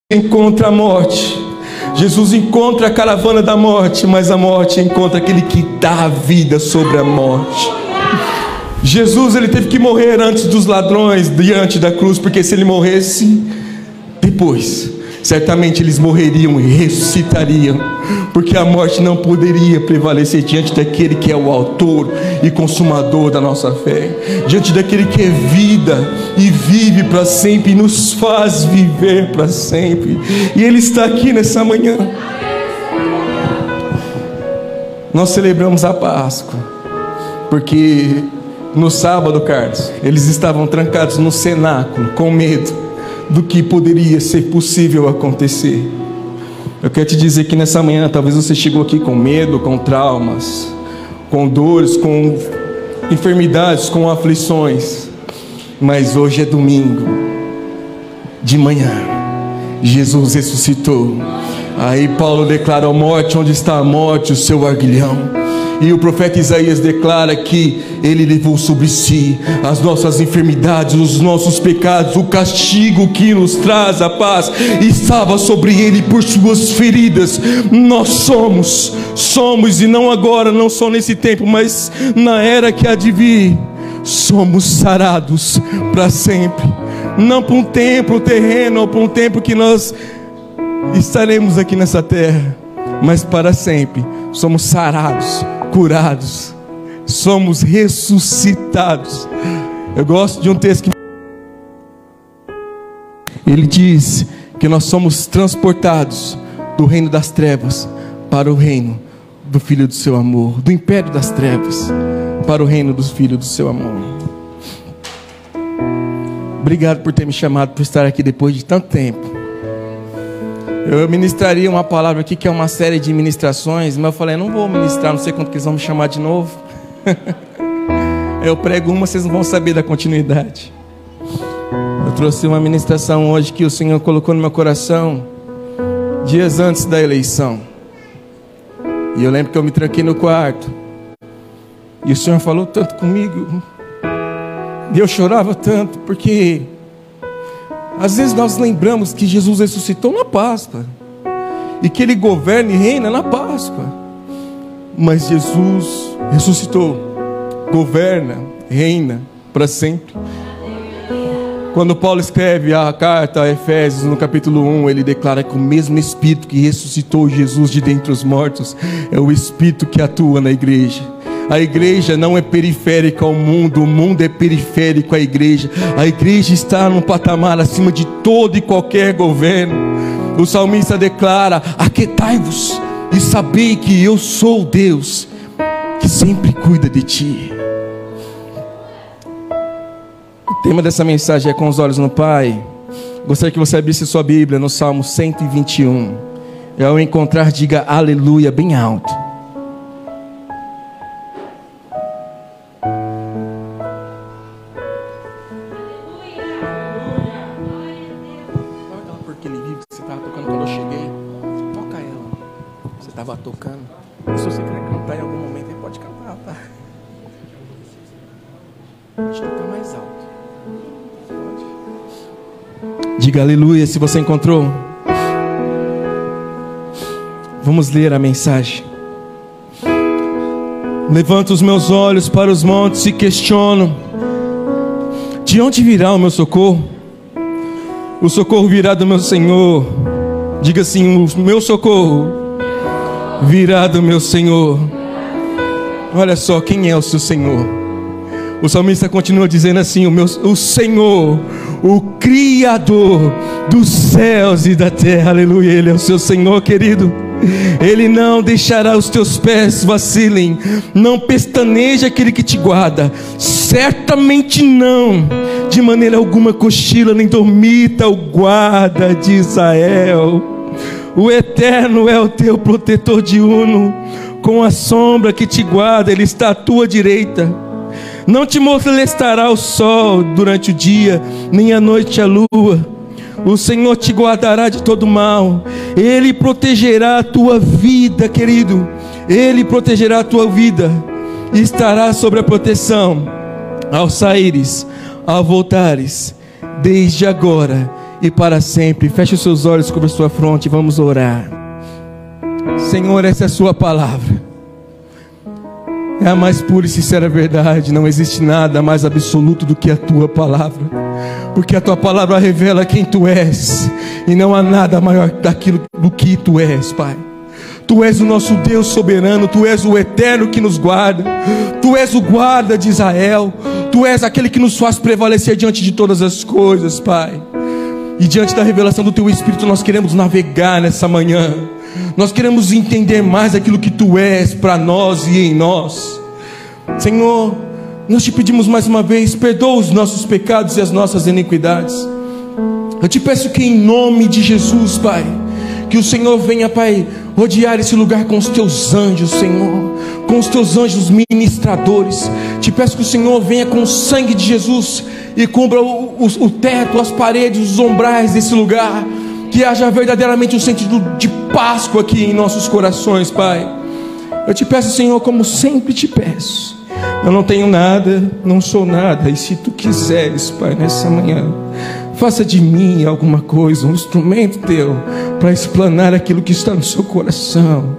encontra a morte, Jesus encontra a caravana da morte, mas a morte encontra aquele que dá a vida sobre a morte. Jesus, ele teve que morrer antes dos ladrões, diante da cruz, porque se ele morresse depois, certamente eles morreriam e ressuscitariam, porque a morte não poderia prevalecer diante daquele que é o autor e consumador da nossa fé, diante daquele que é vida e vive para sempre e nos faz viver para sempre. E ele está aqui nessa manhã. Nós celebramos a Páscoa porque no sábado, Carlos, eles estavam trancados no cenáculo com medo do que poderia ser possível acontecer. Eu quero te dizer que nessa manhã talvez você chegou aqui com medo, com traumas, com dores, com enfermidades, com aflições, mas hoje é domingo de manhã, Jesus ressuscitou. Aí Paulo declara: a morte, onde está a morte, o seu aguilhão? E o profeta Isaías declara que ele levou sobre si as nossas enfermidades, os nossos pecados, o castigo que nos traz a paz estava sobre ele, por suas feridas nós somos, e não agora, não só nesse tempo, mas na era que há de vir, somos sarados para sempre. Não para um tempo terreno, ou para um tempo que nós estaremos aqui nessa terra, mas para sempre. Somos sarados, curados, somos ressuscitados. Eu gosto de um texto que ele diz que nós somos transportados do reino das trevas para o reino do Filho do seu amor, do império das trevas para o reino do Filho do seu amor. Obrigado por ter me chamado, por estar aqui depois de tanto tempo. Eu ministraria uma palavra aqui que é uma série de ministrações, mas eu falei: não vou ministrar, não sei quando que eles vão me chamar de novo. Eu prego uma, vocês não vão saber da continuidade. Eu trouxe uma ministração hoje que o Senhor colocou no meu coração dias antes da eleição. E eu lembro que eu me tranquei no quarto e o Senhor falou tanto comigo, e eu chorava tanto, porque às vezes nós lembramos que Jesus ressuscitou na Páscoa e que Ele governa e reina na Páscoa. Mas Jesus ressuscitou, governa, reina para sempre. Quando Paulo escreve a carta a Efésios, no capítulo 1, ele declara que o mesmo Espírito que ressuscitou Jesus de dentre os mortos é o Espírito que atua na igreja. A igreja não é periférica ao mundo, o mundo é periférico à igreja. A igreja está num patamar acima de todo e qualquer governo. O salmista declara: aquietai-vos e sabei que eu sou Deus, que sempre cuida de ti. O tema dessa mensagem é Com os Olhos no Pai. Gostaria que você abrisse sua Bíblia no Salmo 121. E ao encontrar, diga aleluia bem alto. Tocando. Se você quer cantar em algum momento, ele pode cantar, tá? Pode tocar mais alto. Pode. Diga aleluia se você encontrou. Vamos ler a mensagem. Levanto os meus olhos para os montes e questiono: de onde virá o meu socorro? O socorro virá do meu Senhor. Diga assim: o meu socorro virá do meu Senhor. Olha só, quem é o seu Senhor? O salmista continua dizendo assim: o Senhor, o Criador dos céus e da terra. Aleluia, Ele é o seu Senhor, querido. Ele não deixará os teus pés vacilem, não pestaneja aquele que te guarda, certamente não, de maneira alguma cochila, nem dormita o guarda de Israel. O Eterno é o teu protetor diurno, com a sombra que te guarda, Ele está à tua direita. Não te molestará o sol durante o dia, nem à noite a lua. O Senhor te guardará de todo mal. Ele protegerá a tua vida, querido. Ele protegerá a tua vida. E estará sobre a proteção ao saíres, ao voltares, desde agora e para sempre. Feche os seus olhos sobre a sua fronte, vamos orar. Senhor, essa é a sua palavra, é a mais pura e sincera verdade. Não existe nada mais absoluto do que a tua palavra, porque a tua palavra revela quem tu és, e não há nada maior do que tu és, Pai. Tu és o nosso Deus soberano, Tu és o eterno que nos guarda, Tu és o guarda de Israel, Tu és aquele que nos faz prevalecer diante de todas as coisas, Pai. E diante da revelação do Teu Espírito nós queremos navegar nessa manhã, nós queremos entender mais aquilo que Tu és para nós e em nós. Senhor, nós Te pedimos mais uma vez, perdoa os nossos pecados e as nossas iniquidades. Eu Te peço que em nome de Jesus, Pai, que o Senhor venha, Pai, rodear esse lugar com os Teus anjos, Senhor, com os Teus anjos ministradores. Te peço que o Senhor venha com o sangue de Jesus e cubra o teto, as paredes, os umbrais desse lugar. Que haja verdadeiramente um sentido de Páscoa aqui em nossos corações, Pai. Eu Te peço, Senhor, como sempre Te peço. Eu não tenho nada, não sou nada, e se Tu quiseres, Pai, nessa manhã, faça de mim alguma coisa, um instrumento Teu, para explanar aquilo que está no seu coração,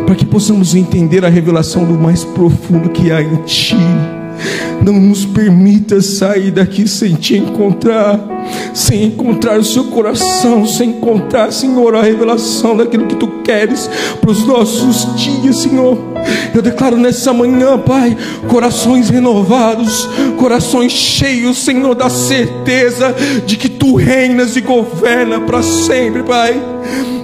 para que possamos entender a revelação do mais profundo que há em Ti. Não nos permita sair daqui sem Te encontrar, sem encontrar o seu coração, sem encontrar, Senhor, a revelação daquilo que Tu queres para os nossos dias, Senhor. Eu declaro nessa manhã, Pai, corações renovados, corações cheios, Senhor, da certeza de que Tu reinas e governa para sempre, Pai.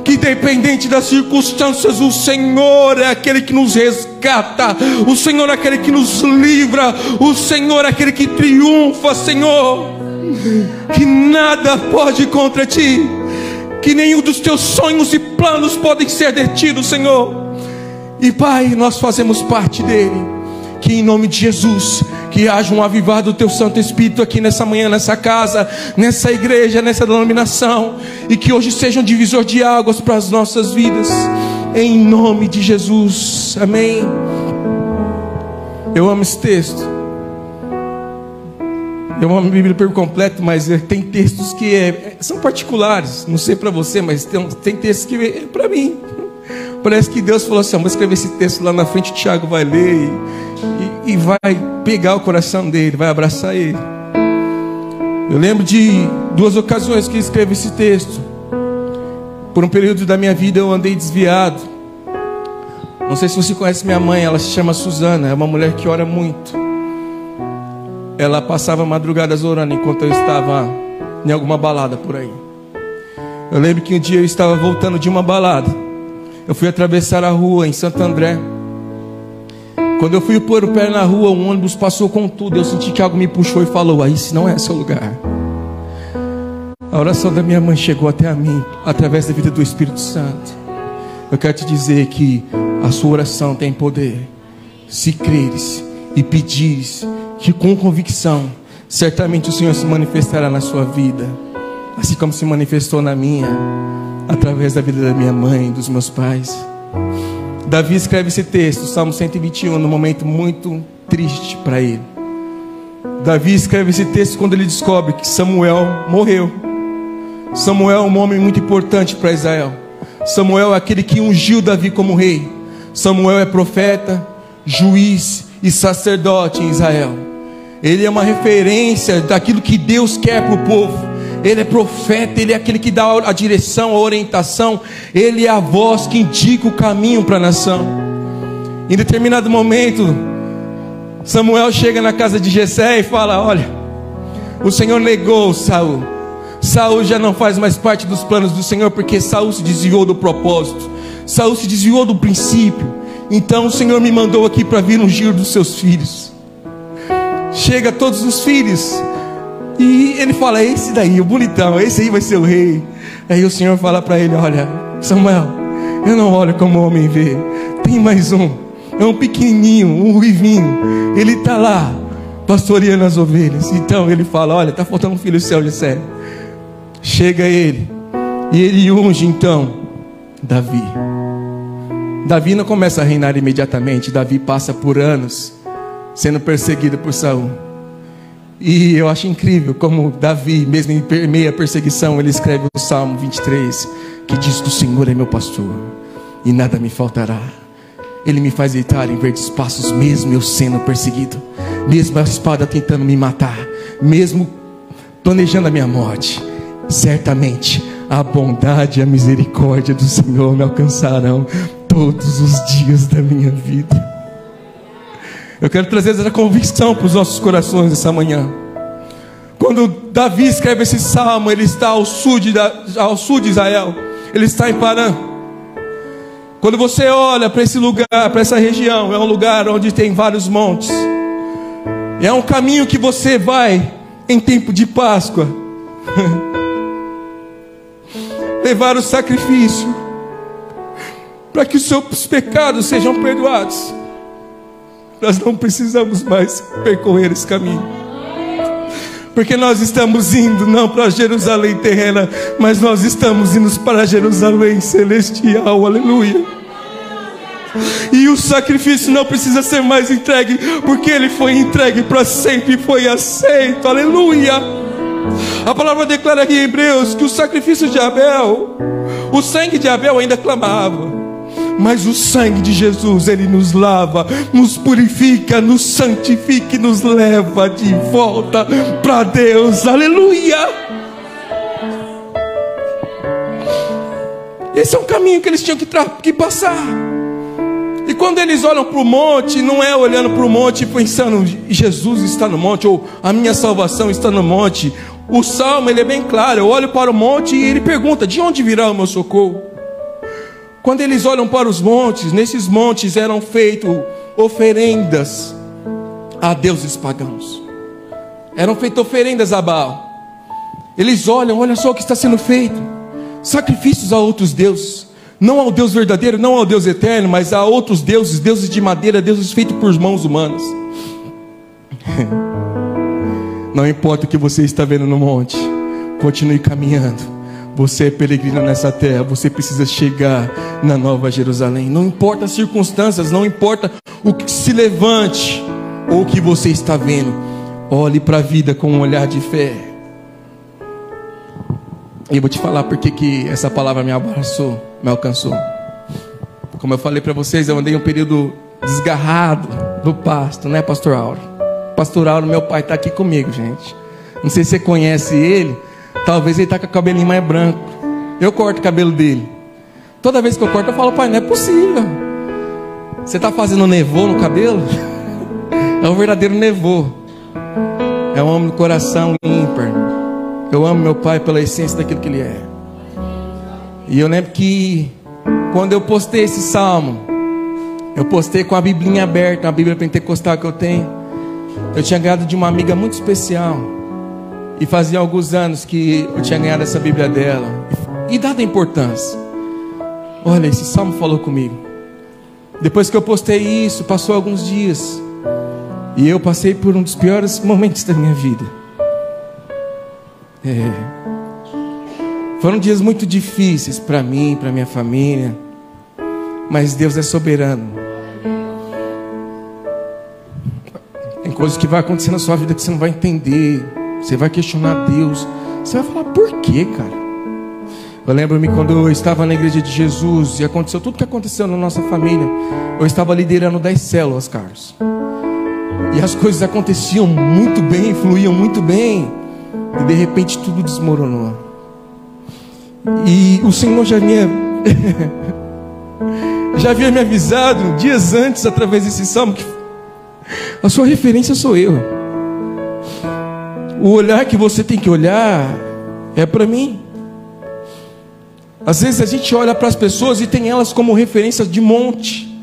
Que independente das circunstâncias, o Senhor é aquele que nos resgata, o Senhor é aquele que nos livra, o Senhor é aquele que triunfa, Senhor. Que nada pode contra Ti, que nenhum dos Teus sonhos e planos podem ser detidos, Senhor. E Pai, nós fazemos parte dele. Que em nome de Jesus, que haja um avivar do Teu Santo Espírito aqui nessa manhã, nessa casa, nessa igreja, nessa denominação, e que hoje seja um divisor de águas para as nossas vidas, em nome de Jesus, amém. Eu amo esse texto, eu amo a Bíblia por completo, mas tem textos que são particulares, não sei para você, mas tem textos que é para mim. Parece que Deus falou assim: vou escrever esse texto lá na frente, o Tiago vai ler e vai pegar o coração dele, vai abraçar ele. Eu lembro de 2 ocasiões que escrevi esse texto. Por um período da minha vida eu andei desviado. Não sei se você conhece minha mãe, ela se chama Suzana, é uma mulher que ora muito. Ela passava madrugadas orando enquanto eu estava em alguma balada por aí. Eu lembro que um dia eu estava voltando de uma balada. Eu fui atravessar a rua em Santo André. Quando eu fui pôr o pé na rua, um ônibus passou com tudo. Eu senti que algo me puxou e falou: aí esse não é seu lugar. A oração da minha mãe chegou até a mim, através da vida do Espírito Santo. Eu quero te dizer que a sua oração tem poder. Se creres e pedires, que com convicção, certamente o Senhor se manifestará na sua vida, assim como se manifestou na minha, através da vida da minha mãe, dos meus pais. Davi escreve esse texto, Salmo 121, num momento muito triste para ele. Davi escreve esse texto quando ele descobre que Samuel morreu. Samuel é um homem muito importante para Israel. Samuel é aquele que ungiu Davi como rei. Samuel é profeta, juiz e sacerdote em Israel. Ele é uma referência daquilo que Deus quer para o povo. Ele é profeta, ele é aquele que dá a direção, a orientação. Ele é a voz que indica o caminho para a nação. Em determinado momento, Samuel chega na casa de Jessé e fala: olha, o Senhor negou Saul. Saul já não faz mais parte dos planos do Senhor, porque Saul se desviou do propósito. Saul se desviou do princípio. Então o Senhor me mandou aqui para vir ungir dos seus filhos. Chega todos os filhos e ele fala: esse daí, o bonitão, esse aí vai ser o rei. Aí o Senhor fala para ele: olha, Samuel, eu não olho como o homem vê. Tem mais um, é um pequenininho, um ruivinho. Ele está lá, pastoreando as ovelhas. Então ele fala: olha, está faltando um filho seu, Jessé. Chega ele, e ele unge então Davi. Davi não começa a reinar imediatamente. Davi passa por anos sendo perseguido por Saul. E eu acho incrível como Davi, mesmo em meio à perseguição, ele escreve o Salmo 23, que diz que o Senhor é meu pastor e nada me faltará. Ele me faz deitar em verdes pastos, mesmo eu sendo perseguido, mesmo a espada tentando me matar, mesmo planejando a minha morte. Certamente a bondade e a misericórdia do Senhor me alcançarão todos os dias da minha vida. Eu quero trazer essa convicção para os nossos corações essa manhã. Quando Davi escreve esse salmo, ele está ao sul de Israel, ele está em Parã. Quando você olha para esse lugar, para essa região, é um lugar onde tem vários montes. É um caminho que você vai em tempo de Páscoa levar o sacrifício para que os seus pecados sejam perdoados. Nós não precisamos mais percorrer esse caminho, porque nós estamos indo não para Jerusalém terrena, mas nós estamos indo para Jerusalém celestial. Aleluia. E o sacrifício não precisa ser mais entregue, porque ele foi entregue para sempre e foi aceito. Aleluia. A palavra declara aqui em Hebreus que o sacrifício de Abel, o sangue de Abel ainda clamava, mas o sangue de Jesus, ele nos lava, nos purifica, nos santifica e nos leva de volta para Deus. Aleluia. Esse é um caminho que eles tinham que passar. E quando eles olham para o monte, não é olhando para o monte e pensando, Jesus está no monte, ou a minha salvação está no monte. O salmo, ele é bem claro. Eu olho para o monte e ele pergunta, de onde virá o meu socorro? Quando eles olham para os montes, nesses montes eram feitas oferendas a deuses pagãos. Eram feitas oferendas a Baal. Eles olham, olha só o que está sendo feito. Sacrifícios a outros deuses. Não ao Deus verdadeiro, não ao Deus eterno, mas a outros deuses, deuses de madeira, deuses feitos por mãos humanas. Não importa o que você está vendo no monte, continue caminhando. Você é peregrino nessa terra, você precisa chegar na Nova Jerusalém. Não importa as circunstâncias, não importa o que se levante ou o que você está vendo. Olhe para a vida com um olhar de fé. E eu vou te falar porque que essa palavra me abraçou, me alcançou. Como eu falei para vocês, eu andei um período desgarrado do pasto, né, Pastor Auro? Pastor Auro, meu pai está aqui comigo, gente. Não sei se você conhece ele. Talvez ele está com o cabelinho mais branco. Eu corto o cabelo dele. Toda vez que eu corto, eu falo, pai, não é possível. Você está fazendo nevô no cabelo? É um verdadeiro nevô. É um homem do coração ímpar. Eu amo meu pai pela essência daquilo que ele é. E eu lembro que quando eu postei esse salmo, eu postei com a biblinha aberta, a bíblia pentecostal que eu tenho. Eu tinha ganhado de uma amiga muito especial. E fazia alguns anos que eu tinha ganhado essa bíblia dela. E dada a importância, olha, esse salmo falou comigo. Depois que eu postei isso, passou alguns dias, e eu passei por um dos piores momentos da minha vida. Foram dias muito difíceis para mim, para minha família. Mas Deus é soberano. Tem coisas que vai acontecer na sua vida que você não vai entender. Você vai questionar Deus. Você vai falar, por quê, cara? Eu lembro-me quando eu estava na igreja de Jesus e aconteceu tudo que aconteceu na nossa família. Eu estava liderando 10 células, Carlos. E as coisas aconteciam muito bem, fluíam muito bem. E de repente tudo desmoronou. E o Senhor já havia me avisado dias antes, através desse salmo, que a sua referência sou eu. O olhar que você tem que olhar é para mim. Às vezes a gente olha para as pessoas e tem elas como referência de monte,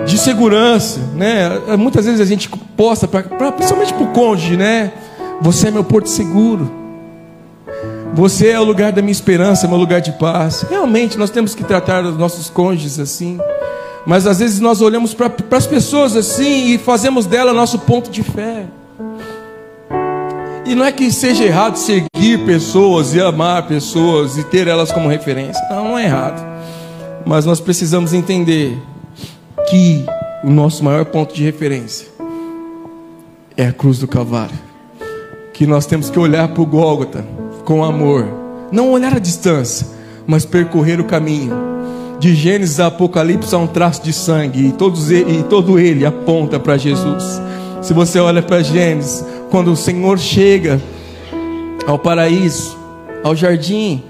de segurança, né? Muitas vezes a gente posta, principalmente para o cônjuge, né? Você é meu porto seguro. Você é o lugar da minha esperança, meu lugar de paz. Realmente nós temos que tratar os nossos cônjuges assim. Mas às vezes nós olhamos para as pessoas assim e fazemos dela nosso ponto de fé. E não é que seja errado seguir pessoas e amar pessoas e ter elas como referência. Não, não é errado. Mas nós precisamos entender que o nosso maior ponto de referência é a cruz do Calvário. que nós temos que olhar para o Gólgota com amor, não olhar à distância, mas percorrer o caminho. De Gênesis a Apocalipse há um traço de sangue, e todo ele aponta para Jesus. Se você olha para Gênesis, quando o Senhor chega ao paraíso, ao jardim,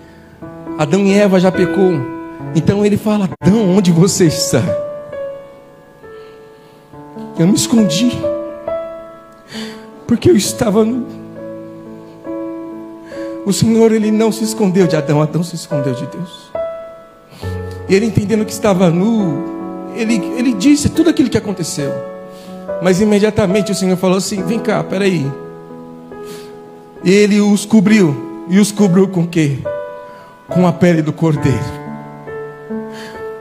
Adão e Eva já pecou. Então ele fala: Adão, onde você está? Eu me escondi, porque eu estava nu. O Senhor, ele não se escondeu de Adão, Adão se escondeu de Deus. E ele, entendendo que estava nu, ele disse tudo aquilo que aconteceu. Mas imediatamente o Senhor falou assim: vem cá, peraí. E ele os cobriu. E os cobriu com o quê? Com a pele do cordeiro.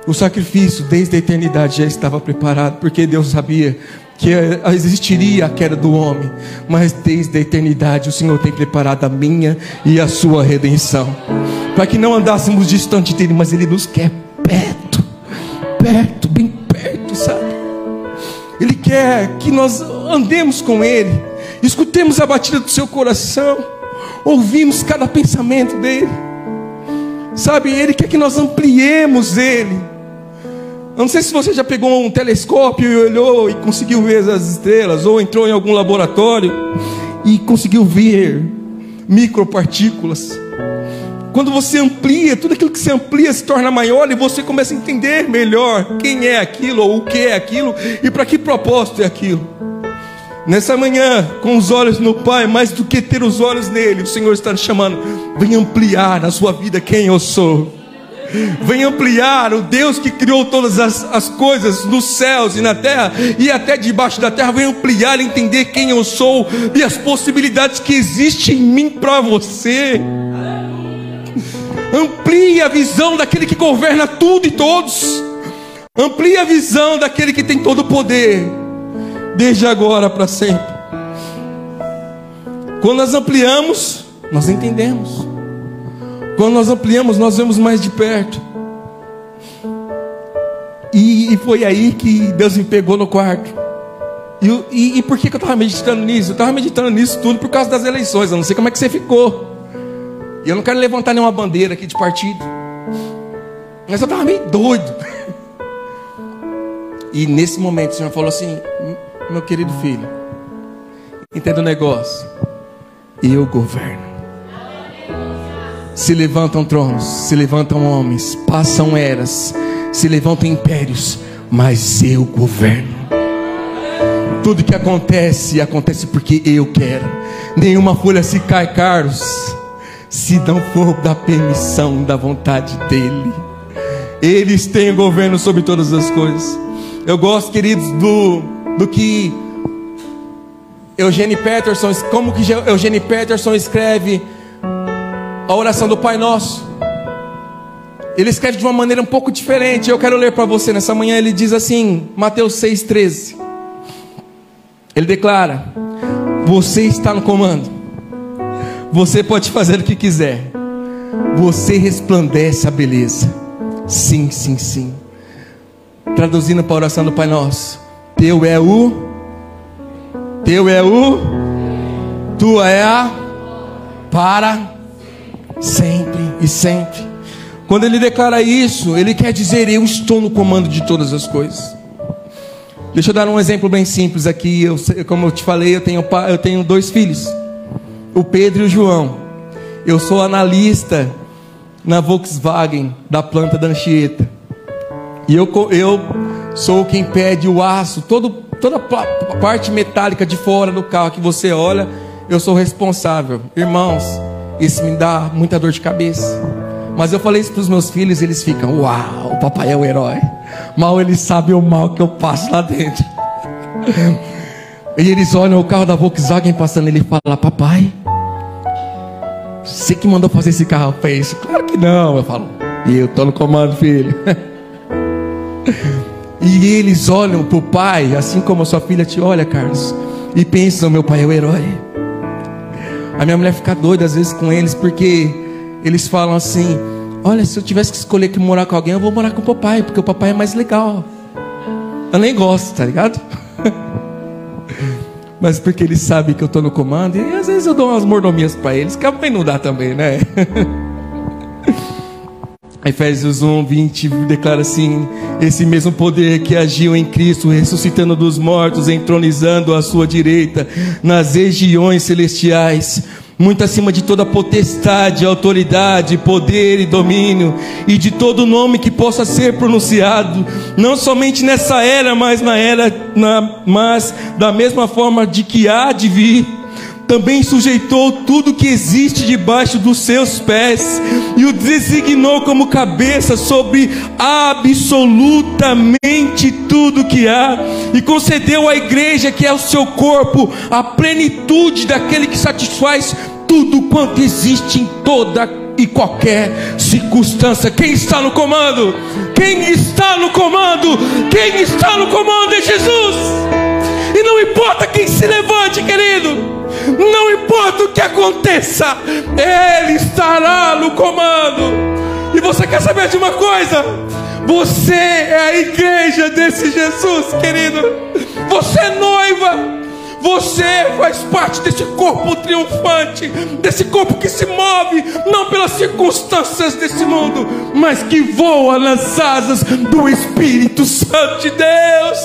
O sacrifício desde a eternidade já estava preparado, porque Deus sabia que existiria a queda do homem, mas desde a eternidade o Senhor tem preparado a minha e a sua redenção, para que não andássemos distante dele, mas ele nos quer perto, perto, bem perto, sabe? Ele quer que nós andemos com ele, escutemos a batida do seu coração, ouvimos cada pensamento dele, sabe? Ele quer que nós ampliemos ele. Eu não sei se você já pegou um telescópio e olhou e conseguiu ver as estrelas, ou entrou em algum laboratório e conseguiu ver micropartículas. Quando você amplia, tudo aquilo que você amplia se torna maior, e você começa a entender melhor quem é aquilo, ou o que é aquilo, e para que propósito é aquilo. Nessa manhã, com os olhos no Pai, mais do que ter os olhos nele, o Senhor está nos chamando: vem ampliar na sua vida quem eu sou. Vem ampliar o Deus que criou todas as coisas nos céus e na terra e até debaixo da terra. Vem ampliar, entender quem eu sou e as possibilidades que existem em mim para você. Amplie a visão daquele que governa tudo e todos. Amplie a visão daquele que tem todo o poder, desde agora para sempre. Quando nós ampliamos, nós entendemos. Quando nós ampliamos, nós vemos mais de perto. E foi aí que Deus me pegou no quarto. E por que eu estava meditando nisso? Eu estava meditando nisso tudo por causa das eleições. Eu não sei como é que você ficou. E eu não quero levantar nenhuma bandeira aqui de partido, mas eu estava meio doido. E nesse momento o Senhor falou assim: meu querido filho, entenda o negócio. Eu governo. Se levantam tronos, se levantam homens, passam eras, se levantam impérios, mas eu governo. Tudo que acontece, acontece porque eu quero. Nenhuma folha se cai, Carlos, se não for da permissão, da vontade dele. Eles têm o governo sobre todas as coisas. Eu gosto, queridos, do que Eugene Peterson, como que Eugene Peterson escreve a oração do Pai Nosso. Ele escreve de uma maneira um pouco diferente. Eu quero ler para você nessa manhã. Ele diz assim, Mateus 6,13. Ele declara: você está no comando. Você pode fazer o que quiser. Você resplandece a beleza. Sim, sim, sim. Traduzindo para a oração do Pai Nosso: teu é o, tua é a, para sempre e sempre. Quando ele declara isso, ele quer dizer: eu estou no comando de todas as coisas. Deixa eu dar um exemplo bem simples aqui. Como eu te falei, eu tenho 2 filhos, o Pedro e o João. Eu sou analista na Volkswagen da planta da Anchieta. E eu sou quem pede o aço, toda a parte metálica de fora do carro que você olha, eu sou responsável. Irmãos, isso me dá muita dor de cabeça. Mas eu falei isso para os meus filhos, eles ficam: uau, o papai é o herói. Mal eles sabem o mal que eu passo lá dentro. E eles olham o carro da Volkswagen passando, ele fala: papai, você que mandou fazer esse carro para isso? Claro que não. Eu falo: eu estou no comando, filho. E eles olham para o pai, assim como a sua filha te olha, Carlos, e pensam: meu pai é o herói. A minha mulher fica doida às vezes com eles, porque eles falam assim: olha, se eu tivesse que escolher que morar com alguém, eu vou morar com o papai, porque o papai é mais legal. Eu nem gosto, tá ligado? mas porque Ele sabe que eu estou no comando. E às vezes eu dou umas mordomias para eles, que a mãe não dá também, né? Efésios 1:20 declara assim: esse mesmo poder que agiu em Cristo, ressuscitando dos mortos, entronizando à sua direita nas regiões celestiais, muito acima de toda potestade, autoridade, poder e domínio, e de todo nome que possa ser pronunciado, não somente nessa era, mas mas da mesma forma de que há de vir, também sujeitou tudo que existe debaixo dos seus pés, e o designou como cabeça sobre absolutamente tudo que há, e concedeu à igreja, que é o seu corpo, a plenitude daquele que satisfaz tudo quanto existe em toda e qualquer circunstância. Quem está no comando? Quem está no comando? Quem está no comando é Jesus. E não importa quem se levante, querido, não importa o que aconteça, Ele estará no comando. E você quer saber de uma coisa? Você é a igreja desse Jesus, querido. Você é noiva. Você faz parte desse corpo triunfante, desse corpo que se move não pelas circunstâncias desse mundo, mas que voa nas asas do Espírito Santo de Deus.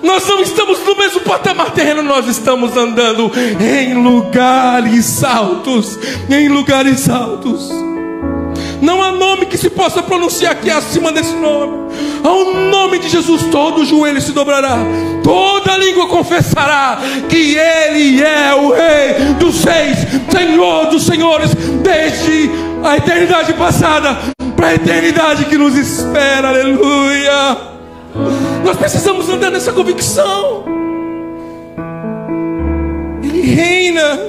Nós não estamos no mesmo patamar terreno, nós estamos andando em lugares altos, em lugares altos. Não há nome que se possa pronunciar aqui acima desse nome. Ao nome de Jesus todo joelho se dobrará, toda língua confessará que Ele é o Rei dos Reis, Senhor dos Senhores, desde a eternidade passada para a eternidade que nos espera. Aleluia. Nós precisamos andar nessa convicção. Ele reina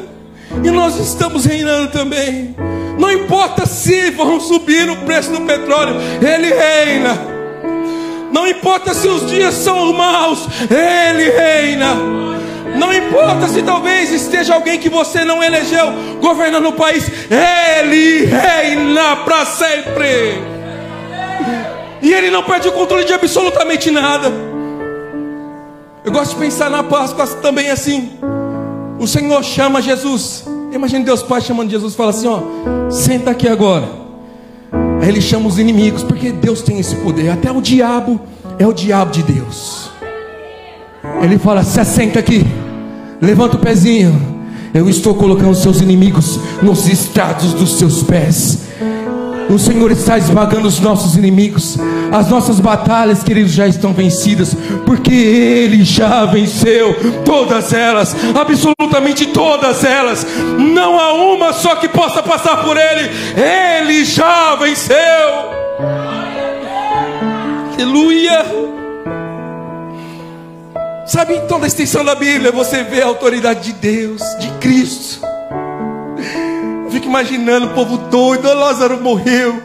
e nós estamos reinando também. Não importa se vão subir o preço do petróleo, Ele reina. Não importa se os dias são maus, Ele reina. Não importa se talvez esteja alguém que você não elegeu governando o país, Ele reina para sempre. E Ele não perde o controle de absolutamente nada. Eu gosto de pensar na Páscoa também assim. O Senhor chama Jesus. Imagine Deus Pai chamando Jesus e fala assim: ó, senta aqui agora. Aí Ele chama os inimigos, porque Deus tem esse poder. Até o diabo é o diabo de Deus. Ele fala: se assenta aqui, levanta o pezinho. Eu estou colocando os seus inimigos nos estrados dos seus pés. O Senhor está esmagando os nossos inimigos. As nossas batalhas, queridos, já estão vencidas, porque Ele já venceu todas elas, absolutamente todas elas. Não há uma só que possa passar por Ele. Ele já venceu. Aleluia. Sabe, em toda a extensão da Bíblia você vê a autoridade de Deus, de Cristo. Eu fico imaginando o povo doido: Lázaro morreu.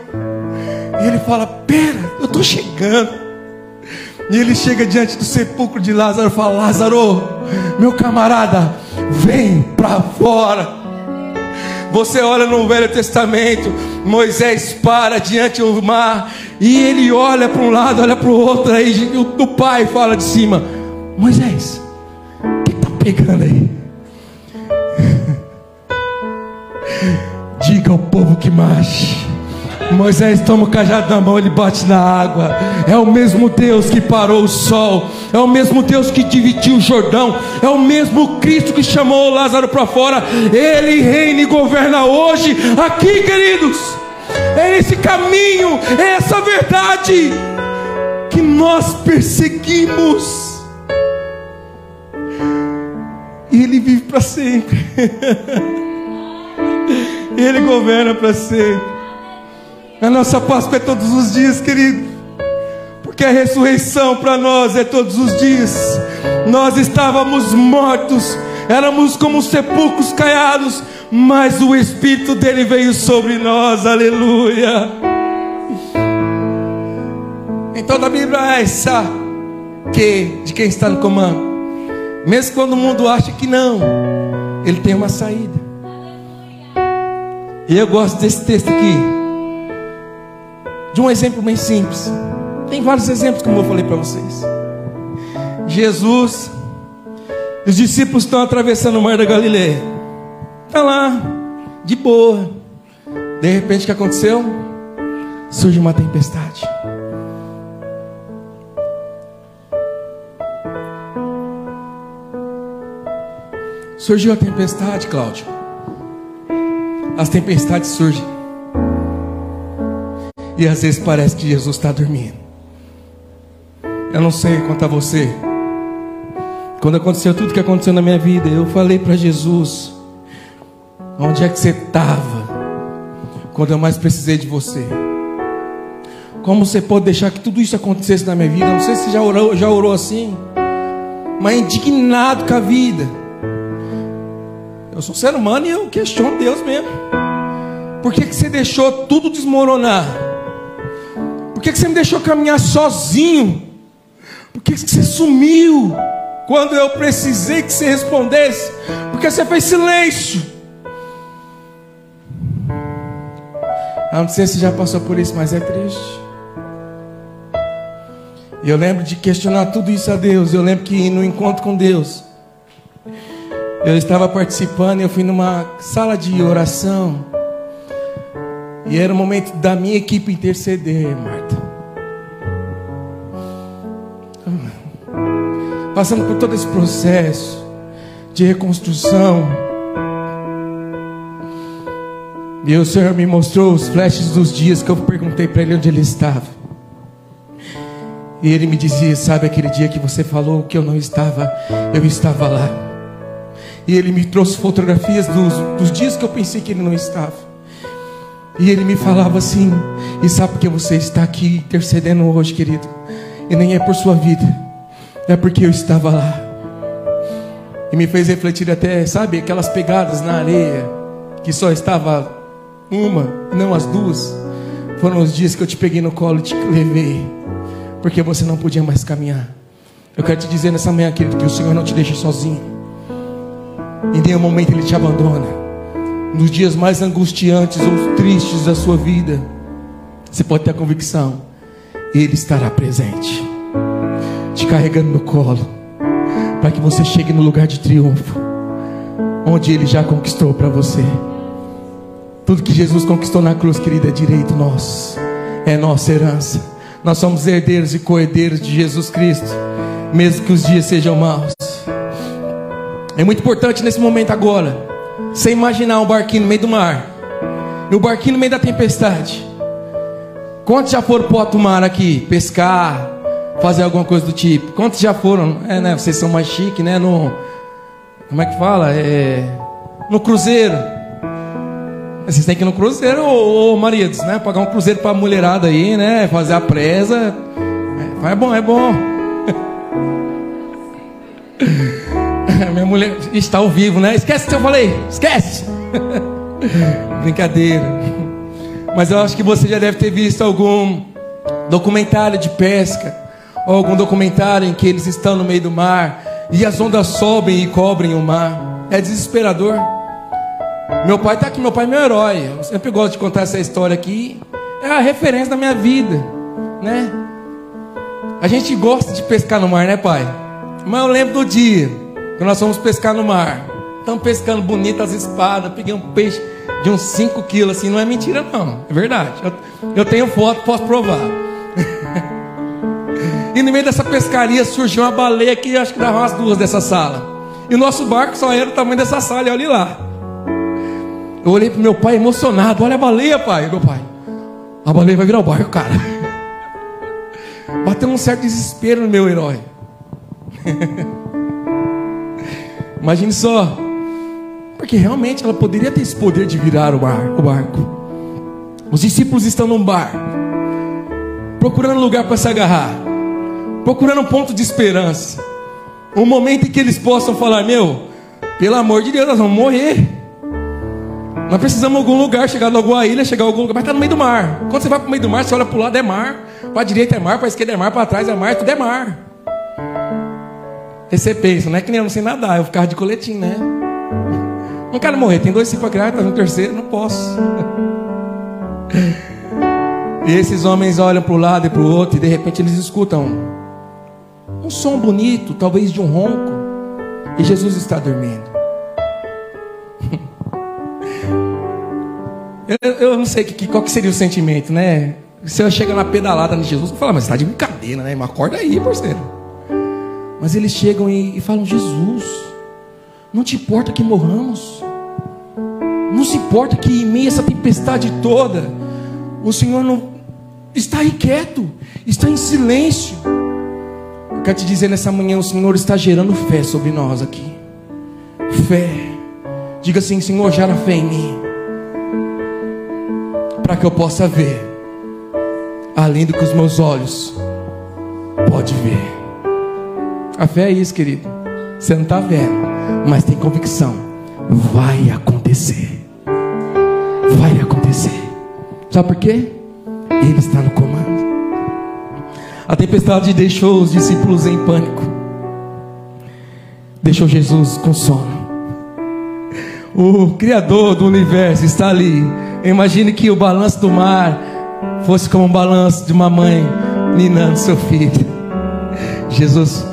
E Ele fala: pera, eu estou chegando. E Ele chega diante do sepulcro de Lázaro e fala: Lázaro, meu camarada, vem para fora. Você olha no Velho Testamento, Moisés para diante do mar, e ele olha para um lado, olha para o outro. Aí o pai fala de cima: Moisés, o que está pegando aí? Diga ao povo que marche. Moisés toma o cajado na mão, ele bate na água. É o mesmo Deus que parou o sol, é o mesmo Deus que dividiu o Jordão, é o mesmo Cristo que chamou Lázaro para fora. Ele reina e governa hoje aqui, queridos. É esse caminho, é essa verdade que nós perseguimos. E Ele vive para sempre. Ele governa para sempre. A nossa Páscoa é todos os dias, querido, porque a ressurreição para nós é todos os dias. Nós estávamos mortos, éramos como sepulcros caiados, mas o Espírito dele veio sobre nós. Aleluia. Então a Bíblia é essa, de quem está no comando. Mesmo quando o mundo acha que não, Ele tem uma saída. E eu gosto desse texto aqui, de um exemplo bem simples. Tem vários exemplos, como eu falei para vocês. Jesus Os discípulos estão atravessando o mar da Galileia. Está lá, de boa. De repente, o que aconteceu? Surge uma tempestade. Surgiu a tempestade, Cláudio. As tempestades surgem. E às vezes parece que Jesus está dormindo. Eu não sei quanto a você. Quando aconteceu tudo que aconteceu na minha vida, eu falei para Jesus: onde é que você estava quando eu mais precisei de você? Como você pode deixar que tudo isso acontecesse na minha vida? Não sei se você já orou assim, mas indignado com a vida. Eu sou ser humano e eu questiono Deus mesmo. Por que você deixou tudo desmoronar? Por que você me deixou caminhar sozinho? Por que você sumiu quando eu precisei que você respondesse? Porque você fez silêncio. Eu não sei se já passou por isso, mas é triste. E eu lembro de questionar tudo isso a Deus. Eu lembro que no encontro com Deus, eu estava participando e eu fui numa sala de oração. E era o momento da minha equipe interceder, Marta. Passando por todo esse processo de reconstrução. E o Senhor me mostrou os flashes dos dias que eu perguntei para Ele onde Ele estava. E Ele me dizia: sabe aquele dia que você falou que eu não estava? Eu estava lá. E Ele me trouxe fotografias dos dias que eu pensei que Ele não estava. E Ele me falava assim: e sabe por que você está aqui intercedendo hoje, querido? E nem é por sua vida, é porque eu estava lá. E me fez refletir até, sabe, aquelas pegadas na areia, que só estava uma, não as duas. Foram os dias que eu te peguei no colo e te levei, porque você não podia mais caminhar. Eu quero te dizer nessa manhã, querido, que o Senhor não te deixa sozinho. Em nenhum momento Ele te abandona. Nos dias mais angustiantes ou tristes da sua vida, você pode ter a convicção: Ele estará presente, te carregando no colo, para que você chegue no lugar de triunfo, onde Ele já conquistou para você. Tudo que Jesus conquistou na cruz, querida, é direito nosso, é nossa herança. Nós somos herdeiros e co-herdeiros de Jesus Cristo, mesmo que os dias sejam maus. É muito importante nesse momento agora, você imaginar um barquinho no meio do mar, e o barquinho no meio da tempestade. Quantos já foram para o alto mar aqui, pescar, fazer alguma coisa do tipo? Quantos já foram? Né? Vocês são mais chiques, né? Como é que fala? No cruzeiro. Vocês têm que ir no cruzeiro, ô maridos, né? Pagar um cruzeiro para a mulherada aí, né? Fazer a presa. É bom, é bom. Minha mulher está ao vivo, né? Esquece o que eu falei, esquece. Brincadeira. Mas eu acho que você já deve ter visto algum documentário de pesca, ou algum documentário em que eles estão no meio do mar e as ondas sobem e cobrem o mar. É desesperador. Meu pai está aqui, meu pai é meu herói. Eu sempre gosto de contar essa história aqui. É a referência da minha vida, né? A gente gosta de pescar no mar, né, pai? Mas eu lembro do dia que nós fomos pescar no mar. Estamos pescando bonito as espadas. Peguei um peixe de uns 5 quilos, assim. Não é mentira não, é verdade. Eu tenho foto, posso provar. E no meio dessa pescaria surgiu uma baleia que acho que dava umas 2 dessa sala. E o nosso barco só era o tamanho dessa sala, e olha lá. Eu olhei para meu pai emocionado: olha a baleia, pai. Meu pai: a baleia vai virar o barco, cara. Bateu um certo desespero no meu herói. Imagine só, porque realmente ela poderia ter esse poder de virar o barco. Os discípulos estão num bar, procurando lugar para se agarrar, procurando um ponto de esperança, um momento em que eles possam falar: meu, pelo amor de Deus, nós vamos morrer. Nós precisamos de algum lugar, chegar em alguma ilha, chegar em algum lugar, mas está no meio do mar. Quando você vai para o meio do mar, você olha para o lado, é mar, para a direita é mar, para a esquerda é mar, para trás é mar, tudo é mar. Aí você pensa, não é que nem eu não sei nadar, eu ficava de coletinho, né? Não quero morrer, tem 2 filhos para criar, tá no terceiro, não posso. E esses homens olham para um lado e para o outro, e de repente eles escutam um som bonito, talvez de um ronco. E Jesus está dormindo. Eu não sei qual que seria o sentimento, né? Se eu chegar na pedalada de Jesus, eu falo, mas você está de brincadeira, né? Mas acorda aí, parceiro. Mas eles chegam e falam, Jesus, não te importa que morramos? Não se importa que em meio a essa tempestade toda, o Senhor não está aí quieto, está em silêncio. Eu quero te dizer nessa manhã, o Senhor está gerando fé sobre nós aqui. Fé. Diga assim, Senhor, gera fé em mim, para que eu possa ver além do que os meus olhos podem ver. A fé é isso, querido. Você não está vendo, mas tem convicção. Vai acontecer. Vai acontecer. Sabe por quê? Ele está no comando. A tempestade deixou os discípulos em pânico. Deixou Jesus com sono. O Criador do universo está ali. Imagine que o balanço do mar fosse como um balanço de uma mãe ninando seu filho. Jesus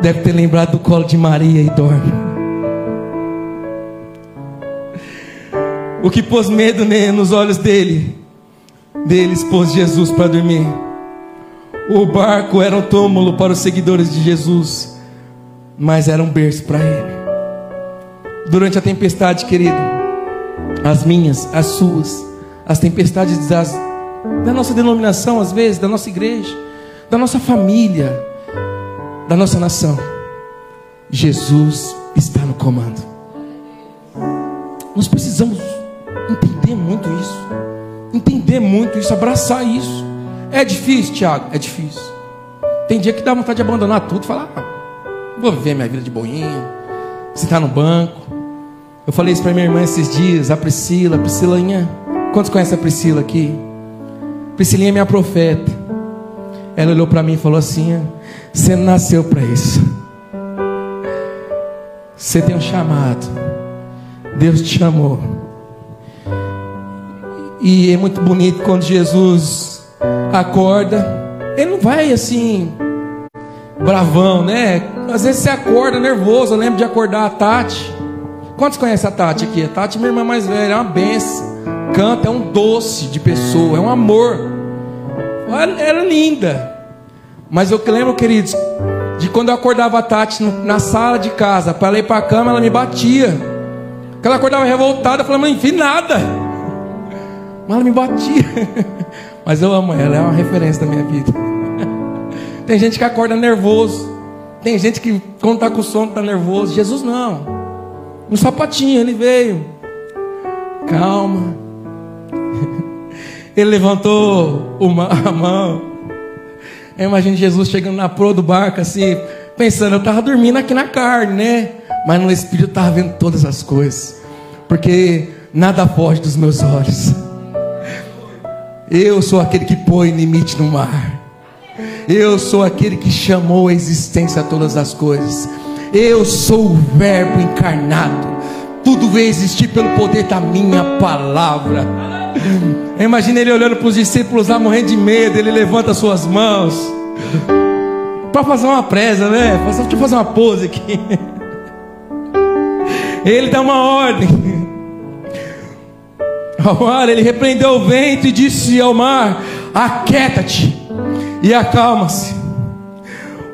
deve ter lembrado do colo de Maria e dorme. O que pôs medo nos olhos deles pôs Jesus para dormir. O barco era um túmulo para os seguidores de Jesus, mas era um berço para ele. Durante a tempestade, querido, as minhas, as suas, as tempestades da nossa denominação, às vezes, da nossa igreja, da nossa família, da nossa nação, Jesus está no comando. Nós precisamos entender muito isso, abraçar isso. É difícil, Tiago, é difícil. Tem dia que dá vontade de abandonar tudo, falar, vou viver minha vida de boinha, sentar no banco. Eu falei isso para minha irmã esses dias, a Priscilinha. Quantos conhecem a Priscila aqui? Priscilinha é minha profeta. Ela olhou para mim e falou assim: você nasceu para isso. Você tem um chamado. Deus te chamou. E é muito bonito quando Jesus acorda. Ele não vai assim bravão, né? Às vezes você acorda nervoso. Eu lembro de acordar a Tati. Quantos conhecem a Tati aqui? A Tati é minha irmã mais velha, é uma benção. Canta, é um doce de pessoa, é um amor. Ela era linda. Mas eu lembro, queridos, de quando eu acordava a Tati na sala de casa para ela ir para a cama, ela me batia. Porque ela acordava revoltada, eu falava, não enfim nada. Mas ela me batia. Mas eu amo ela, é uma referência da minha vida. Tem gente que acorda nervoso. Tem gente que quando está com sono está nervoso. Jesus não. Um sapatinho, ele veio. Calma. Ele levantou a mão. Eu imagino Jesus chegando na proa do barco assim, pensando, eu estava dormindo aqui na carne, né? Mas no Espírito eu estava vendo todas as coisas. Porque nada foge dos meus olhos. Eu sou aquele que põe limite no mar. Eu sou aquele que chamou a existência a todas as coisas. Eu sou o Verbo encarnado. Tudo veio existir pelo poder da minha palavra. Imagina ele olhando para os discípulos lá morrendo de medo. Ele levanta suas mãos para fazer uma presa, né? Deixa eu fazer uma pose aqui. Ele dá uma ordem ao mar. Ele repreendeu o vento e disse ao mar: aquieta-te e acalma-se.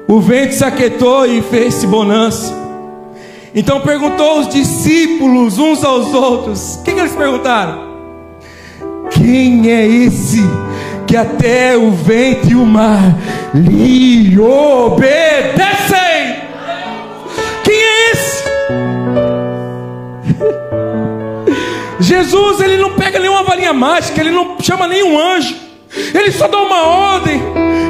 O vento se aquietou e fez-se bonança. Então perguntou os discípulos uns aos outros. O que eles perguntaram? Quem é esse que até o vento e o mar lhe obedecem? Quem é esse? Jesus, ele não pega nenhuma varinha mágica, ele não chama nenhum anjo, ele só dá uma ordem,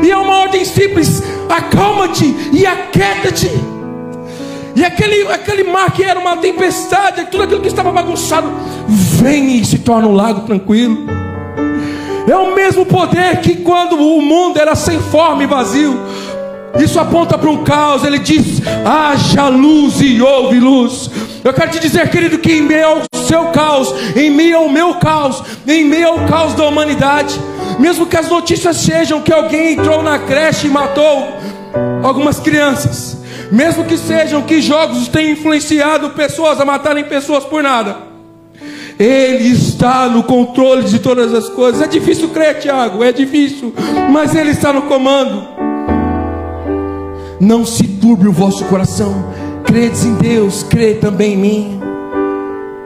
e é uma ordem simples: acalma-te e aquieta-te. E aquele mar que era uma tempestade, tudo aquilo que estava bagunçado, vem e se torna um lago tranquilo. É o mesmo poder que quando o mundo era sem forma e vazio, isso aponta para um caos. Ele diz: haja luz e houve luz. Eu quero te dizer, querido, que em meio ao seu caos, em meio ao meu caos, em meio ao caos da humanidade, mesmo que as notícias sejam que alguém entrou na creche e matou algumas crianças, mesmo que sejam que jogos tenham influenciado pessoas a matarem pessoas por nada, Ele está no controle de todas as coisas. É difícil crer, Tiago, é difícil, mas Ele está no comando. Não se turbe o vosso coração, credes em Deus, crê também em mim.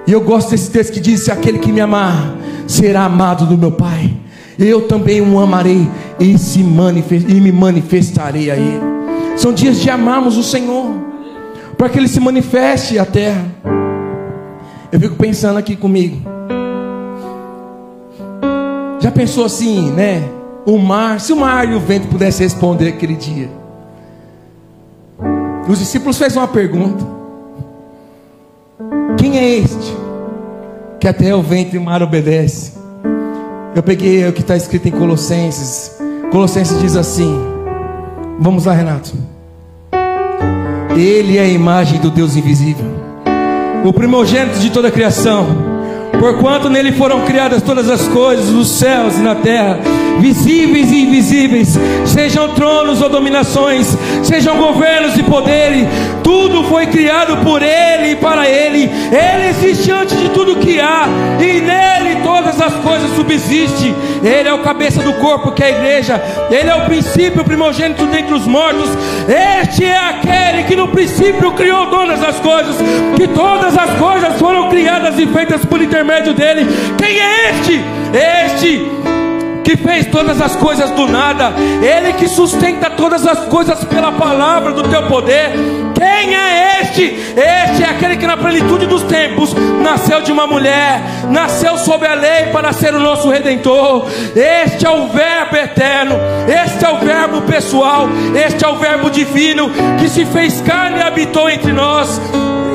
E eu gosto desse texto que diz: aquele que me amar será amado do meu Pai, eu também o amarei e me manifestarei a Ele. São dias de amarmos o Senhor, para que Ele se manifeste à terra. Eu fico pensando aqui comigo, já pensou assim, né? O mar, se o mar e o vento pudessem responder aquele dia. Os discípulos fez uma pergunta: quem é este que até o vento e o mar obedece? Eu peguei o que está escrito em Colossenses. Colossenses diz assim, vamos lá, Renato. Ele é a imagem do Deus invisível, o primogênito de toda a criação, porquanto nele foram criadas todas as coisas, nos céus e na terra, visíveis e invisíveis, sejam tronos ou dominações, sejam governos e poderes, tudo foi criado por Ele e para Ele. Ele existe antes de tudo que há, e nele todas as coisas subsistem. Ele é o cabeça do corpo, que é a igreja. Ele é o princípio, o primogênito dentre os mortos. Este é aquele que no princípio criou todas as coisas, que todas as coisas foram criadas e feitas por intermédio dele. Quem é este? Este que fez todas as coisas do nada, Ele que sustenta todas as coisas pela palavra do teu poder. Quem é este? Este é aquele que na plenitude dos tempos nasceu de uma mulher, nasceu sob a lei para ser o nosso Redentor. Este é o Verbo eterno, este é o Verbo pessoal, este é o Verbo divino, que se fez carne e habitou entre nós,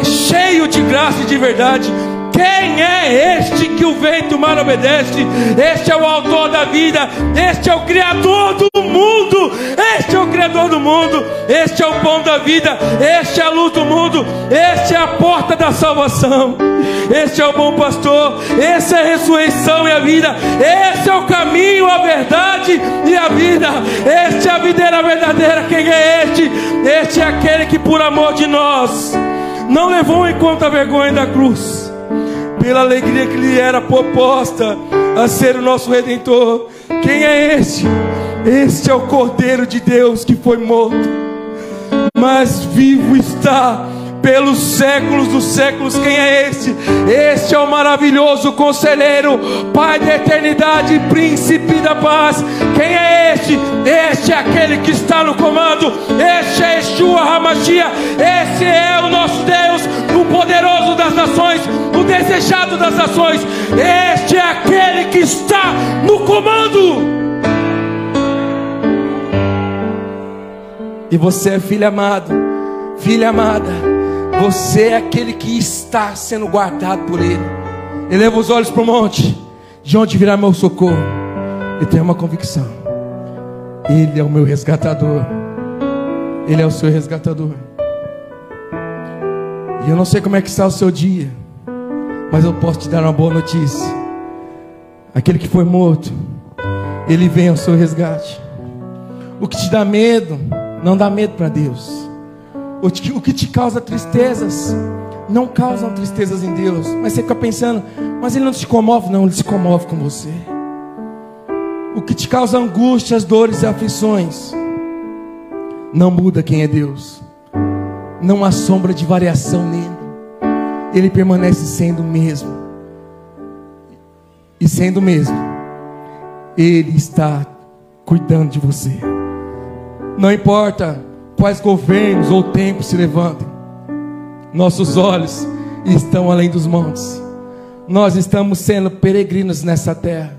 cheio de graça e de verdade. Quem é este que o vento e o mar obedece? Este é o autor da vida, este é o Criador do mundo, este é o Criador do mundo, este é o pão da vida, este é a luz do mundo, este é a porta da salvação, este é o bom pastor, esse é a ressurreição e a vida, esse é o caminho, a verdade e a vida, este é a videira verdadeira. Quem é este? Este é aquele que por amor de nós não levou em conta a vergonha da cruz, pela alegria que lhe era proposta, a ser o nosso Redentor. Quem é este? Este é o Cordeiro de Deus, que foi morto, mas vivo está pelos séculos dos séculos. Quem é este? Este é o maravilhoso Conselheiro, Pai da eternidade, Príncipe da paz. Quem é este? Este é aquele que está no comando. Este é Yeshua HaMashiach. Esse é o nosso Deus, o poderoso das nações, o desejado das nações. Este é aquele que está no comando. E você é filho amado, filha amada, você é aquele que está sendo guardado por Ele. Eleva os olhos para o monte, de onde virá meu socorro? E tenha uma convicção: Ele é o meu resgatador, Ele é o seu resgatador. E eu não sei como é que está o seu dia, mas eu posso te dar uma boa notícia: aquele que foi morto, Ele vem ao seu resgate. O que te dá medo, não dá medo para Deus. O que te causa tristezas, não causam tristezas em Deus. Mas você fica pensando, mas Ele não se comove? Não, Ele se comove com você. O que te causa angústias, dores e aflições, não muda quem é Deus. Não há sombra de variação nele. Ele permanece sendo o mesmo. E sendo o mesmo, Ele está cuidando de você. Não importa quais governos ou tempos se levantem, nossos olhos estão além dos montes. Nós estamos sendo peregrinos nessa terra.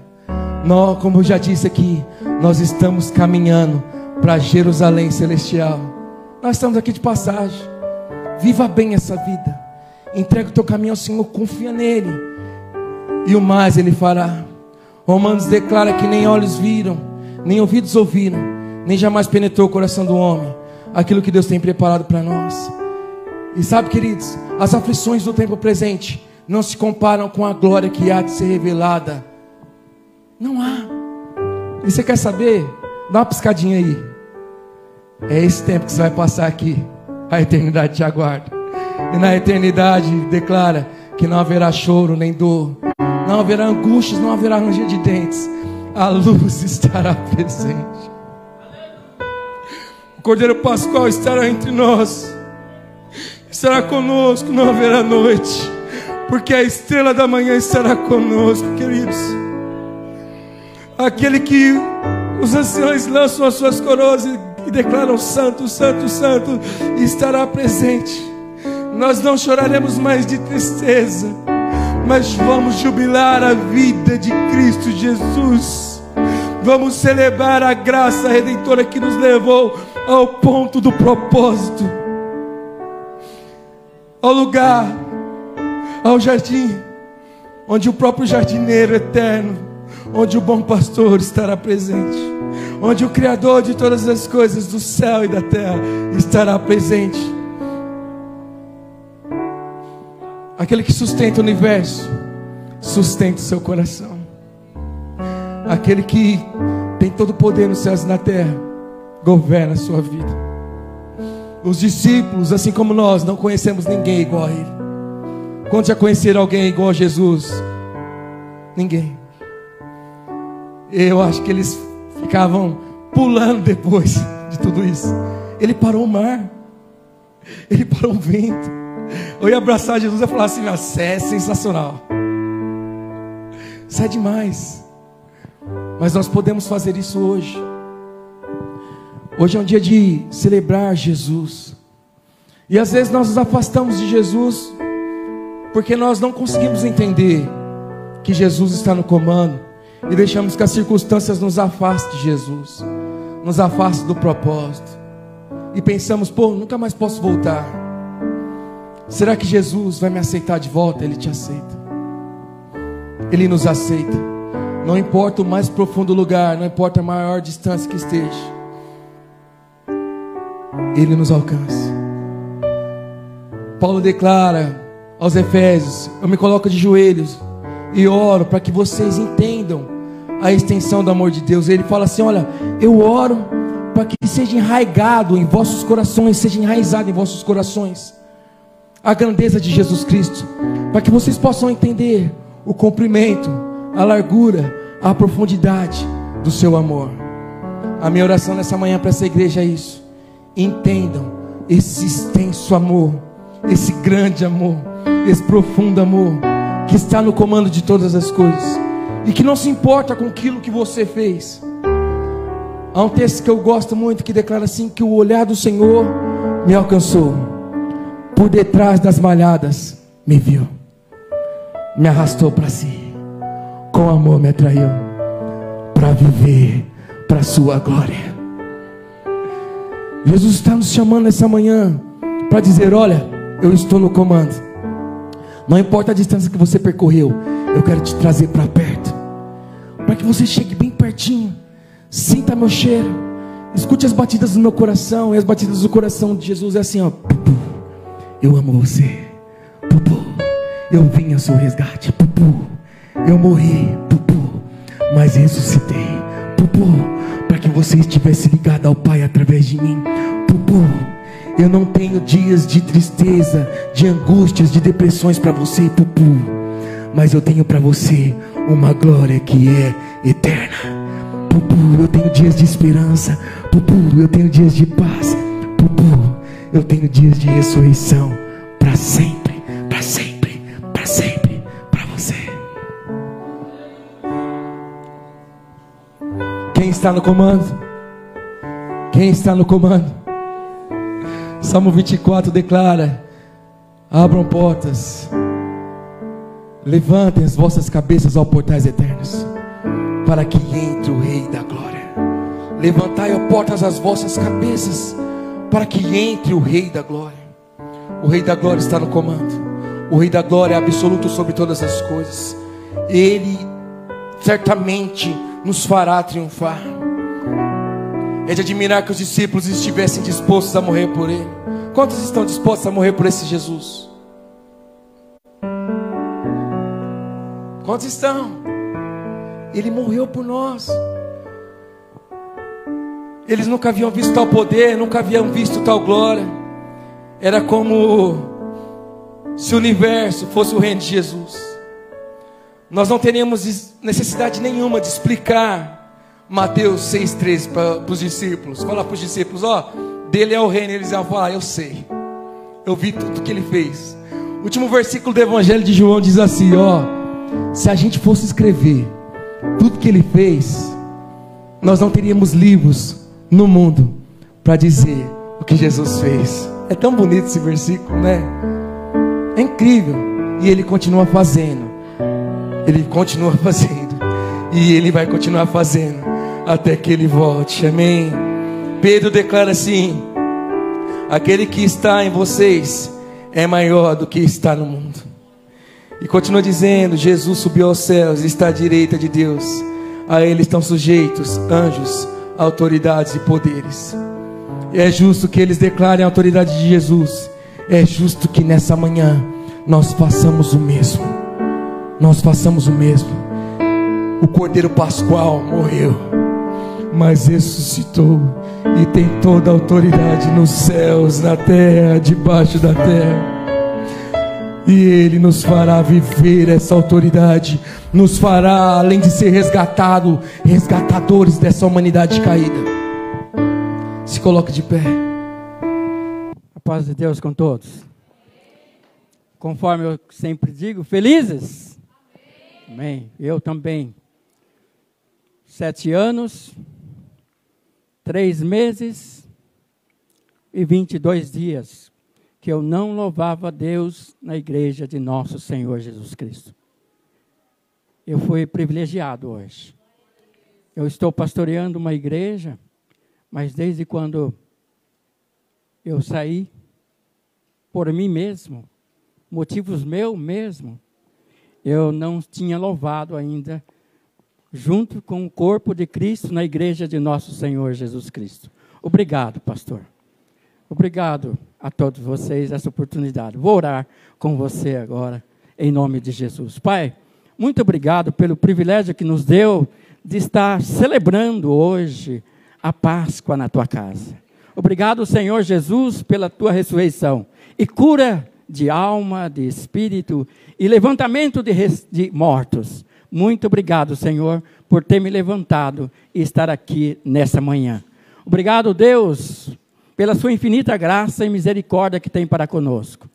Nós, como eu já disse aqui, nós estamos caminhando para Jerusalém celestial. Nós estamos aqui de passagem. Viva bem essa vida. Entrega o teu caminho ao Senhor, confia nele, e o mais Ele fará. Romanos declara que nem olhos viram, nem ouvidos ouviram, nem jamais penetrou o coração do homem aquilo que Deus tem preparado para nós. E sabe, queridos, as aflições do tempo presente não se comparam com a glória que há de ser revelada. Não há. E você quer saber? Dá uma piscadinha aí. É esse tempo que você vai passar aqui. a eternidade te aguarda. E na eternidade declara que não haverá choro nem dor, não haverá angústias, não haverá ranger de dentes. A luz estará presente. O Cordeiro Pascual estará entre nós, estará conosco, não haverá noite, porque a estrela da manhã estará conosco, queridos. Aquele que os anciões lançam as suas coroas e declaram santo, santo, santo, estará presente. Nós não choraremos mais de tristeza, mas vamos jubilar a vida de Cristo Jesus. Vamos celebrar a graça redentora que nos levou ao ponto do propósito, ao lugar, ao jardim, onde o próprio jardineiro eterno, onde o bom pastor estará presente, onde o Criador de todas as coisas do céu e da terra estará presente. Aquele que sustenta o universo, sustenta o seu coração. Aquele que tem todo o poder nos céus e na terra, governa a sua vida. Os discípulos, assim como nós, não conhecemos ninguém igual a Ele. Quantos já conheceram alguém igual a Jesus? Ninguém. Eu acho que eles ficavam pulando depois de tudo isso. Ele parou o mar, Ele parou o vento. Eu ia abraçar Jesus e falar assim: você é sensacional, você é demais. Mas nós podemos fazer isso hoje. Hoje é um dia de celebrar Jesus. E às vezes nós nos afastamos de Jesus porque nós não conseguimos entender que Jesus está no comando, e deixamos que as circunstâncias nos afastem de Jesus, nos afastem do propósito, e pensamos: nunca mais posso voltar. Será que Jesus vai me aceitar de volta? Ele te aceita. Ele nos aceita. Não importa o mais profundo lugar, não importa a maior distância que esteja, Ele nos alcança. Paulo declara aos Efésios: eu me coloco de joelhos e oro para que vocês entendam a extensão do amor de Deus. Ele fala assim: olha, eu oro para que seja enraizado em vossos corações, seja enraizado em vossos corações a grandeza de Jesus Cristo, para que vocês possam entender o comprimento, a largura, a profundidade do seu amor. A minha oração nessa manhã para essa igreja é isso: entendam esse extenso amor, esse grande amor, esse profundo amor que está no comando de todas as coisas, e que não se importa com aquilo que você fez. Há um texto que eu gosto muito que declara assim: que o olhar do Senhor me alcançou, por detrás das malhadas me viu, me arrastou para si, com amor me atraiu, para viver para a sua glória. Jesus está nos chamando nessa manhã para dizer: olha, eu estou no comando. Não importa a distância que você percorreu, eu quero te trazer para perto, para que você chegue bem pertinho, sinta meu cheiro, escute as batidas do meu coração. E as batidas do coração de Jesus é assim: ó, pupu, eu amo você, pupu, eu vim ao seu resgate, pupu, eu morri, pupu, mas ressuscitei, pupu, para que você estivesse ligado ao Pai através de mim, pupu. Eu não tenho dias de tristeza, de angústias, de depressões para você, pupu, mas eu tenho para você uma glória que é eterna, pupu. Eu tenho dias de esperança, pupu, eu tenho dias de paz, pupu, eu tenho dias de ressurreição para sempre, para sempre, para sempre, para você. Quem está no comando? Quem está no comando? Salmo 24 declara: abram portas, levantem as vossas cabeças ao portais eternos, para que entre o Rei da Glória. Levantai, ó portas, as vossas cabeças, para que entre o Rei da Glória. O Rei da Glória está no comando. O Rei da Glória é absoluto sobre todas as coisas. Ele certamente nos fará triunfar. É de admirar que os discípulos estivessem dispostos a morrer por Ele. Quantos estão dispostos a morrer por esse Jesus? Quantos estão? Ele morreu por nós. Eles nunca haviam visto tal poder, nunca haviam visto tal glória. Era como se o universo fosse o reino de Jesus. Nós não teríamos necessidade nenhuma de explicar Mateus 6,13 para os discípulos. Falar para os discípulos, ó, dele é o reino. Eles iam falar, eu sei, eu vi tudo que ele fez. O último versículo do Evangelho de João diz assim, ó, se a gente fosse escrever tudo que ele fez, nós não teríamos livros no mundo para dizer o que Jesus fez. É tão bonito esse versículo, né? É incrível. E ele continua fazendo. Ele continua fazendo. E ele vai continuar fazendo até que ele volte. Amém. Pedro declara assim: aquele que está em vocês é maior do que está no mundo. E continua dizendo: Jesus subiu aos céus e está à direita de Deus. A ele estão sujeitos anjos, autoridades e poderes. É justo que eles declarem a autoridade de Jesus. É justo que nessa manhã nós façamos o mesmo. Nós façamos o mesmo. O Cordeiro Pascual morreu, mas ressuscitou e tem toda a autoridade nos céus, na terra, debaixo da terra. E Ele nos fará viver essa autoridade, nos fará, além de ser resgatado, resgatadores dessa humanidade caída. Se coloque de pé. A paz de Deus com todos. Conforme eu sempre digo, felizes? Amém. Eu também. 7 anos, 3 meses e 22 dias que eu não louvava a Deus na igreja de nosso Senhor Jesus Cristo. Eu fui privilegiado hoje. Eu estou pastoreando uma igreja, mas desde quando eu saí por mim mesmo, motivos meus mesmo, eu não tinha louvado ainda junto com o corpo de Cristo na igreja de nosso Senhor Jesus Cristo. Obrigado, pastor. Obrigado a todos vocês essa oportunidade. Vou orar com você agora, em nome de Jesus. Pai, muito obrigado pelo privilégio que nos deu de estar celebrando hoje a Páscoa na tua casa. Obrigado, Senhor Jesus, pela tua ressurreição e cura de alma, de espírito e levantamento de mortos. Muito obrigado, Senhor, por ter me levantado e estar aqui nessa manhã. Obrigado, Deus, pela sua infinita graça e misericórdia que tem para conosco.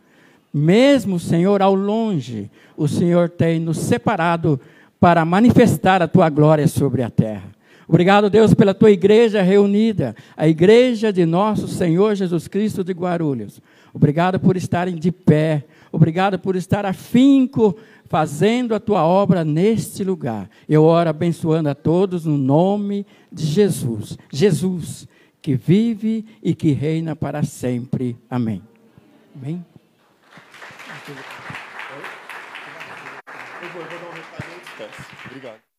Mesmo, Senhor, ao longe, o Senhor tem nos separado para manifestar a tua glória sobre a terra. Obrigado, Deus, pela tua igreja reunida, a igreja de nosso Senhor Jesus Cristo de Guarulhos. Obrigado por estarem de pé, obrigado por estar afinco, fazendo a tua obra neste lugar. Eu oro abençoando a todos no nome de Jesus. Jesus, que vive e que reina para sempre. Amém. Amém. Eu vou dar um recado e eu despeço. Obrigado.